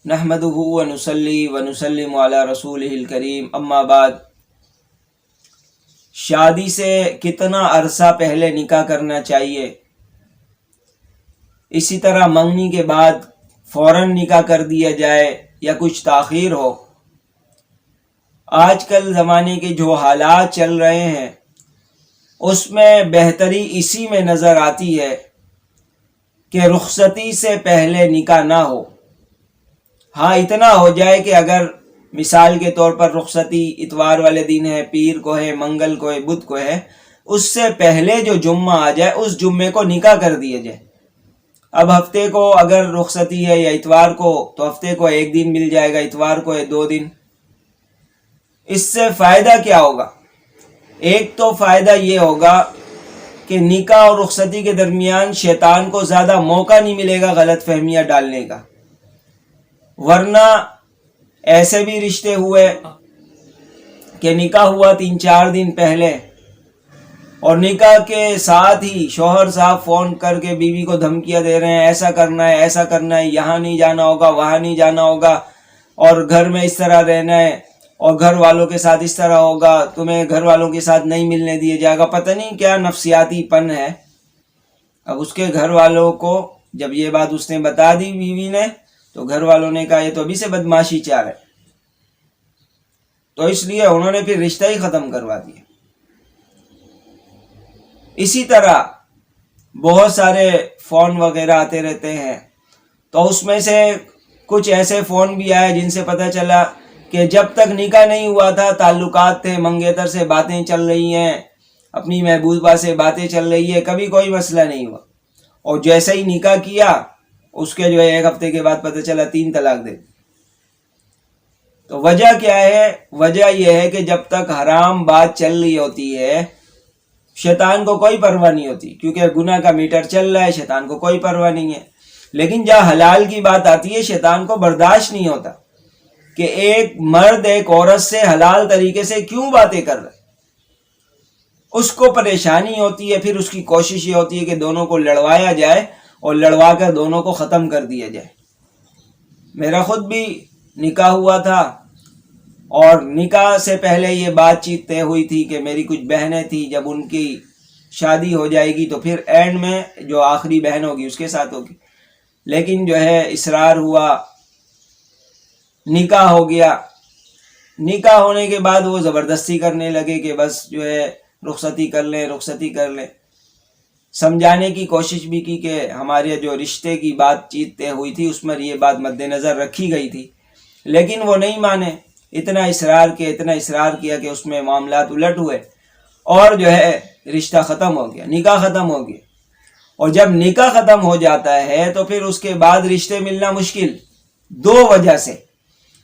نحمدہ ونصلی ونسلم علی رسولہ الکریم، اما بعد۔ شادی سے کتنا عرصہ پہلے نکاح کرنا چاہیے؟ اسی طرح منگنی کے بعد فوراً نکاح کر دیا جائے یا کچھ تاخیر ہو؟ آج کل زمانے کے جو حالات چل رہے ہیں اس میں بہتری اسی میں نظر آتی ہے کہ رخصتی سے پہلے نکاح نہ ہو۔ ہاں، اتنا ہو جائے کہ اگر مثال کے طور پر رخصتی اتوار والے دن ہے، پیر کو ہے، منگل کو ہے، بدھ کو ہے، اس سے پہلے جو جمعہ آ جائے اس جمعے کو نکاح کر دیا جائے۔ اب ہفتے کو اگر رخصتی ہے یا اتوار کو، تو ہفتے کو ایک دن مل جائے گا، اتوار کو ہے 2 دن۔ اس سے فائدہ کیا ہوگا؟ ایک تو فائدہ یہ ہوگا کہ نکاح اور رخصتی کے درمیان شیطان کو زیادہ موقع نہیں ملے گا غلط فہمیاں ڈالنے کا، ورنہ ایسے بھی رشتے ہوئے کہ نکاح ہوا 3-4 دن پہلے اور نکاح کے ساتھ ہی شوہر صاحب فون کر کے بیوی کو دھمکیاں دے رہے ہیں، ایسا کرنا ہے، ایسا کرنا ہے، یہاں نہیں جانا ہوگا، وہاں نہیں جانا ہوگا، اور گھر میں اس طرح رہنا ہے، اور گھر والوں کے ساتھ اس طرح ہوگا، تمہیں گھر والوں کے ساتھ نہیں ملنے دیا جائے گا۔ پتہ نہیں کیا نفسیاتی پن ہے۔ اب اس کے گھر والوں کو جب یہ بات اس نے بتا دی بیوی نے، تو گھر والوں نے کہا یہ تو ابھی سے بدمعاشی چاہ رہے، تو اس لیے انہوں نے پھر رشتہ ہی ختم کروا دیا۔ اسی طرح بہت سارے فون وغیرہ آتے رہتے ہیں، تو اس میں سے کچھ ایسے فون بھی آئے جن سے پتہ چلا کہ جب تک نکاح نہیں ہوا تھا تعلقات تھے، منگیتر سے باتیں چل رہی ہیں، اپنی محبوبہ سے باتیں چل رہی ہے، کبھی کوئی مسئلہ نہیں ہوا، اور جیسے ہی نکاح کیا اس کے جو ہے 1 ہفتے کے بعد پتہ چلا 3 طلاق دے۔ تو وجہ کیا ہے؟ وجہ یہ ہے کہ جب تک حرام بات چل رہی ہوتی ہے شیطان کو کوئی پرواہ نہیں ہوتی، کیونکہ گناہ کا میٹر چل رہا ہے، شیطان کو کوئی پرواہ نہیں ہے۔ لیکن جہاں حلال کی بات آتی ہے شیطان کو برداشت نہیں ہوتا کہ ایک مرد ایک عورت سے حلال طریقے سے کیوں باتیں کر رہے، اس کو پریشانی ہوتی ہے۔ پھر اس کی کوشش یہ ہوتی ہے کہ دونوں کو لڑوایا جائے اور لڑوا کر دونوں کو ختم کر دیا جائے۔ میرا خود بھی نکاح ہوا تھا، اور نکاح سے پہلے یہ بات چیت طے ہوئی تھی کہ میری کچھ بہنیں تھیں، جب ان کی شادی ہو جائے گی تو پھر اینڈ میں جو آخری بہن ہوگی اس کے ساتھ ہوگی۔ لیکن جو ہے اصرار ہوا، نکاح ہو گیا۔ نکاح ہونے کے بعد وہ زبردستی کرنے لگے کہ بس جو ہے رخصتی کر لیں، رخصتی کر لیں۔ سمجھانے کی کوشش بھی کی کہ ہمارے جو رشتے کی بات چیت طے ہوئی تھی اس میں یہ بات مد نظر رکھی گئی تھی، لیکن وہ نہیں مانے۔ اتنا اصرار کیا کہ اس میں معاملات الٹ ہوئے اور جو ہے رشتہ ختم ہو گیا، نکاح ختم ہو گیا۔ اور جب نکاح ختم ہو جاتا ہے تو پھر اس کے بعد رشتے ملنا مشکل، 2 وجہ سے۔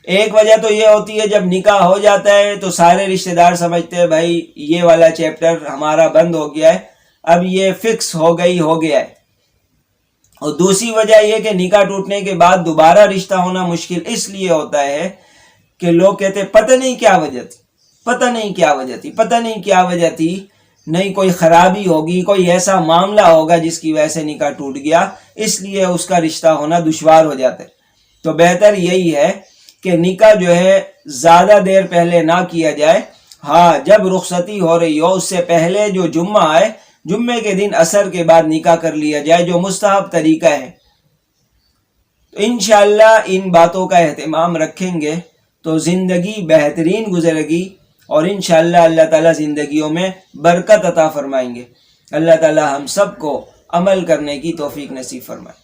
ایک وجہ تو یہ ہوتی ہے جب نکاح ہو جاتا ہے تو سارے رشتہ دار سمجھتے ہیں بھائی یہ والا چیپٹر ہمارا بند ہو گیا ہے، اب یہ فکس ہو گیا ہے۔ اور دوسری وجہ یہ کہ نکاح ٹوٹنے کے بعد دوبارہ رشتہ ہونا مشکل اس لیے ہوتا ہے کہ لوگ کہتے پتہ نہیں کیا وجہ تھی، نہیں کوئی خرابی ہوگی، کوئی ایسا معاملہ ہوگا جس کی وجہ سے نکاح ٹوٹ گیا، اس لیے اس کا رشتہ ہونا دشوار ہو جاتا ہے۔ تو بہتر یہی ہے کہ نکاح جو ہے زیادہ دیر پہلے نہ کیا جائے۔ ہاں، جب رخصتی ہو رہی ہو اس سے پہلے جو جمعہ آئے، جمعے کے دن عصر کے بعد نکاح کر لیا جائے، جو مستحب طریقہ ہے۔ تو انشاءاللہ ان باتوں کا اہتمام رکھیں گے تو زندگی بہترین گزرے گی، اور انشاءاللہ اللہ تعالیٰ زندگیوں میں برکت عطا فرمائیں گے۔ اللہ تعالیٰ ہم سب کو عمل کرنے کی توفیق نصیب فرمائے۔